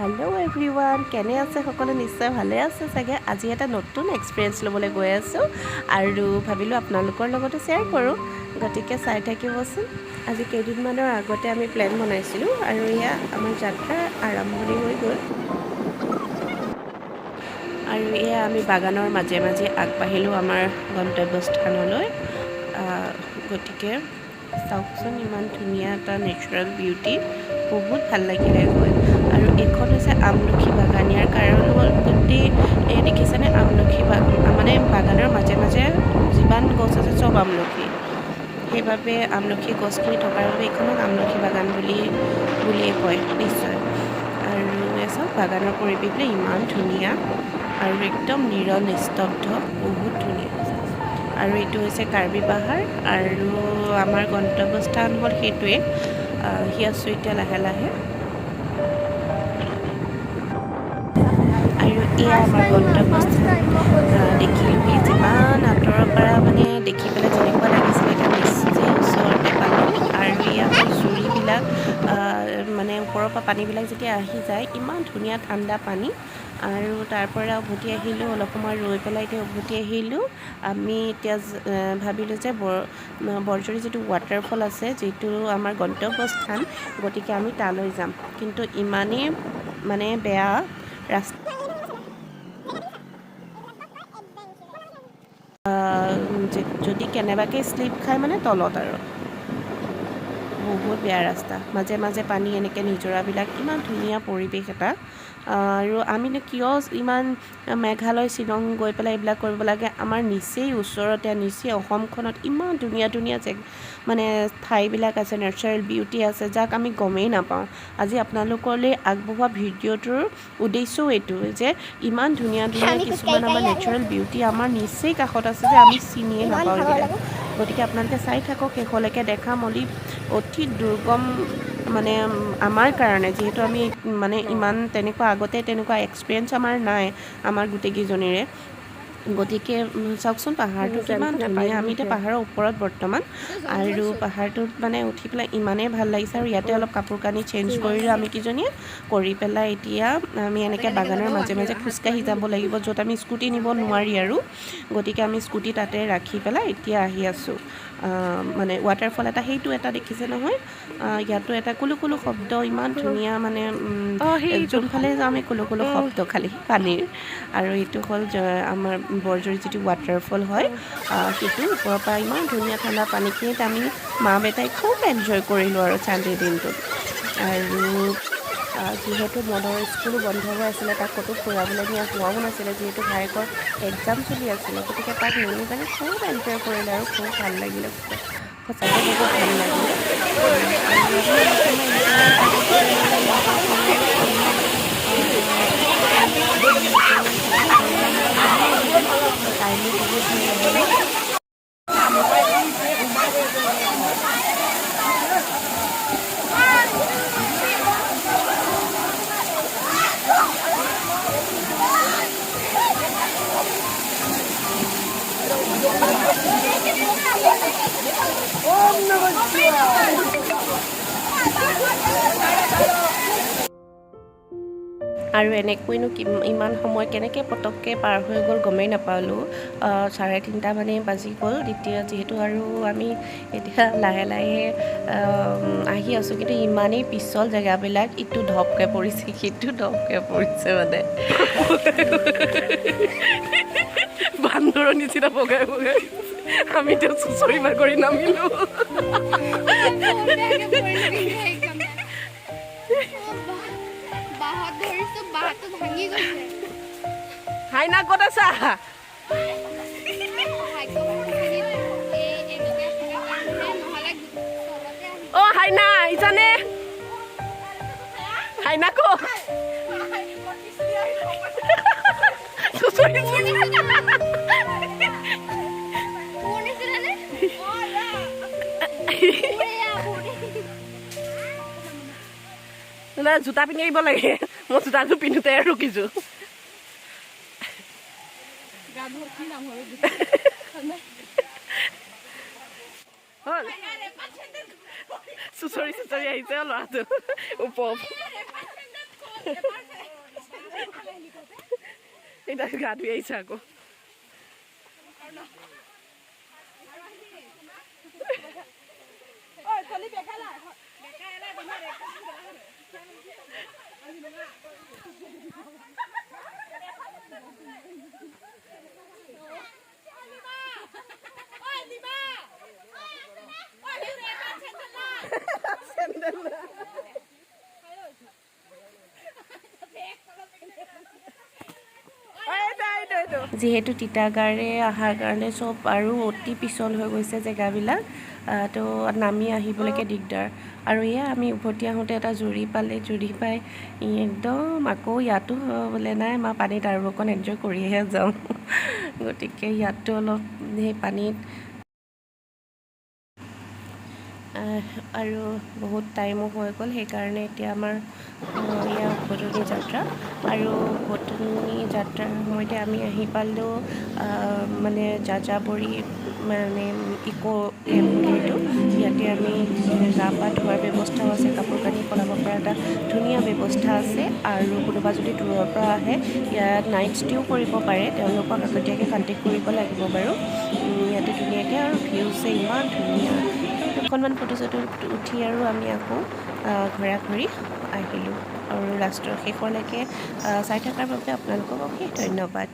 hello everyone केने আছে সকলে নিশ্চয় ভালে আছে চাগে আজি এটা নতুন এক্সপেৰিয়েন্স লবলৈ গৈ আছো আৰু ভাবিলো আপোনালোকৰ লগতে শেয়াৰ কৰো গতিকে চাই থাকিবচোন আজি কেইদিনমানৰ আগতে আমি প্ল্যান বনাইছিলো আৰু ইয়া আমাৰ যাত্ৰা আৰম্ভণি হৈ গ'ল আৰু ইয়া আমি বাগানৰ মাজে মাজে আগবাঢ়িলো আমাৰ গন্তব্যস্থানলৈ গতিকে চাওকচোন ইমান ধুনীয়া এটা নেচাৰেল বিউটি বহুত ভাল লাগিলে গৈ আৰু এখন হৈছে আমলখি বাগান ইয়াৰ কাৰণ হ'ল গোটেই এই দেখিছেনে আমলখি মানে বাগানৰ মাজে মাজে যিমান গছ আছে চব আমলখি সেইবাবে আমলখি গছখিনি থকাৰ বাবে এইখনক আমলখি বাগান বুলিয়ে কয় নিশ্চয় আৰু এচব বাগানৰ পৰিৱেশটো ইমান ধুনীয়া আৰু একদম নিৰল নিস্তব্ধ বহুত ধুনীয়া আৰু এইটো হৈছে কাৰ্বি পাহাৰ আৰু আমাৰ গন্তব্যস্থান হ'ল সেইটোৱে আহি আছোঁ এতিয়া লাহে লাহে আৰু এয়া আমাৰ গন্তব্যস্থান দেখিলোহি যিমান আঁতৰৰ পৰা মানে দেখি পেলাই যেনেকুৱা লাগিছিলে এতিয়া নিশ্চয় ওচৰতে পালোঁ আৰু ইয়াৰ জুৰিবিলাক মানে ওপৰৰ পৰা পানীবিলাক যেতিয়া আহি যায় ইমান ধুনীয়া ঠাণ্ডা পানী আৰু তাৰ পৰা উভতি আহিলোঁ অলপ সময় ৰৈ পেলাই এতিয়া উভতি আহিলোঁ আমি এতিয়া ভাবিলোঁ যে বৰজৰী যিটো ৱাটাৰফল আছে যিটো আমাৰ গন্তব্যস্থান গতিকে আমি তালৈ যাম কিন্তু ইমানেই মানে বেয়া ৰাস্তা যদি কেনেবাকৈ স্লিপ খায় মানে তলত আৰু বহুত বেয়া ৰাস্তা মাজে মাজে পানী এনেকৈ নিজৰাবিলাক ইমান ধুনীয়া পৰিৱেশ এটা আৰু আমিনো কিয় ইমান মেঘালয় শ্বিলং গৈ পেলাই এইবিলাক কৰিব লাগে আমাৰ নিচেই ওচৰতে নিচেই অসমখনত ইমান ধুনীয়া ধুনীয়া মানে ঠাইবিলাক আছে নেচাৰেল বিউটি আছে যাক আমি গমেই নাপাওঁ আজি আপোনালোকলৈ আগবঢ়োৱা ভিডিঅ'টোৰ উদ্দেশ্যও এইটো যে ইমান ধুনীয়া ধুনীয়া কিছুমান আমাৰ নেচাৰেল বিউটি আমাৰ নিচেই কাষত আছে যে আমি চিনিয়ে নাপাওঁ এইবিলাক গতিকে আপোনালোকে চাই থাকক শেষলৈকে দেখাম অতি দুৰ্গম মানে আমাৰ কাৰণে যিহেতু আমি মানে ইমান তেনেকুৱা আগতে তেনেকুৱা এক্সপিৰিয়েঞ্চ আমাৰ নাই আমাৰ গোটেইকেইজনীৰে গতিকে চাওকচোন পাহাৰটো কিমান ধুনীয়া আমি এতিয়া পাহাৰৰ ওপৰত বৰ্তমান আৰু পাহাৰটোত মানে উঠি পেলাই ইমানেই ভাল লাগিছে আৰু ইয়াতে অলপ কাপোৰ কানি চেঞ্জ কৰিলোঁ আমি কেইজনীয়ে কৰি পেলাই এতিয়া আমি এনেকৈ বাগানৰ মাজে মাজে খোজকাঢ়ি যাব লাগিব য'ত আমি স্কুটি নিব নোৱাৰি আৰু গতিকে আমি স্কুটি তাতে ৰাখি পেলাই এতিয়া আহি আছোঁ মানে ৱাটাৰফল এটা সেইটো এটা দেখিছে নহয় ইয়াতো এটা কুলু কুলু শব্দ ইমান ধুনীয়া মানে যোনফালে যাওঁ আমি কুলু কুলু শব্দ খালি পানীৰ আৰু এইটো হ'ল আমাৰ বৰজৰী যিটো ৱাটাৰফল হয় সেইটো ওপৰৰ পৰা ইমান ধুনীয়া ঠাণ্ডা পানীখিনিত আমি মা বেটাই খুব এনজয় কৰিলোঁ আৰু চানডে দিনটোত আৰু যিহেতু মনৰ স্কুলো বন্ধ হৈ আছিলে তাক ক'তো ফুৰাবলৈ নিয়া হোৱাও নাছিলে যিহেতু ভায়েকৰ এক্সাম চলি আছিলে গতিকে তাক নিনি পেলাই খুব এনজয় কৰিলে আৰু খুব ভাল লাগিলে সঁচাকৈ বহুত ভাল লাগিলে আৰু এনেকৈনো ইমান সময় কেনেকৈ পটককৈ পাৰ হৈ গ'ল গমেই নাপালোঁ 3:30 মানে বাজি গ'ল তেতিয়া যিহেতু আৰু আমি এতিয়া লাহে লাহে আহি আছোঁ কিন্তু ইমানেই পিছল জেগাবিলাক ইটো ঢপকৈ পৰিছে সিটো ঢপকৈ পৰিছে মানে বান্দৰৰ নিচিনা বগাই বগাই আমি এতিয়া চুচৰি বাগৰি নামিলোঁ হাইনা ক'ত আছা অ হাইনা আহিছানে হাইনা ক'ত জোতা পিন্ধি আহিব লাগে মই জোতাযোৰ পিন্ধোতে ৰখিছোঁ চুচৰি চুচৰি আহিছে ল'ৰাটো ওপৰত এটা গা ধুই আহিছে আকৌ যিহেতু তিতাগাৰে অহাৰ কাৰণে চব আৰু অতি পিছল হৈ গৈছে জেগাবিলাক তো নামি আহিবলৈকে দিগদাৰ আৰু এয়া আমি উভতি আহোঁতে এটা জুৰি পালে জুৰি পাই একদম আকৌ ইয়াতো বোলে নাই মই পানীত আৰু অকণ এনজয় কৰিহে যাওঁ গতিকে ইয়াতো অলপ সেই পানীত আৰু বহুত টাইমো হৈ গ'ল সেইকাৰণে এতিয়া আমাৰ এয়া উভতনি যাত্ৰা আৰু উভতনি যাত্ৰাৰ সময়তে আমি আহি পালোঁ মানে যাযাবৰী মানে ইক' কেম্প বুলি এইটো ইয়াতে আমি গা পা ধোৱাৰ ব্যৱস্থাও আছে কাপোৰ কানি সলাব পৰা এটা ধুনীয়া ব্যৱস্থা আছে আৰু কোনোবা যদি দূৰৰ পৰা আহে ইয়াত নাইট ষ্টেও কৰিব পাৰে তেওঁলোকক আগতীয়াকৈ কণ্টেক্ট কৰিব লাগিব বাৰু ইয়াতে ধুনীয়াকৈ আৰু ভিউছে ইমান ধুনীয়া অকণমান ফটো চটো উঠি আৰু আমি আকৌ ঘৰা ঘৰি আহিলোঁ আৰু লাষ্টৰ শেষলৈকে চাই থকাৰ বাবে আপোনালোকক অশেষ ধন্যবাদ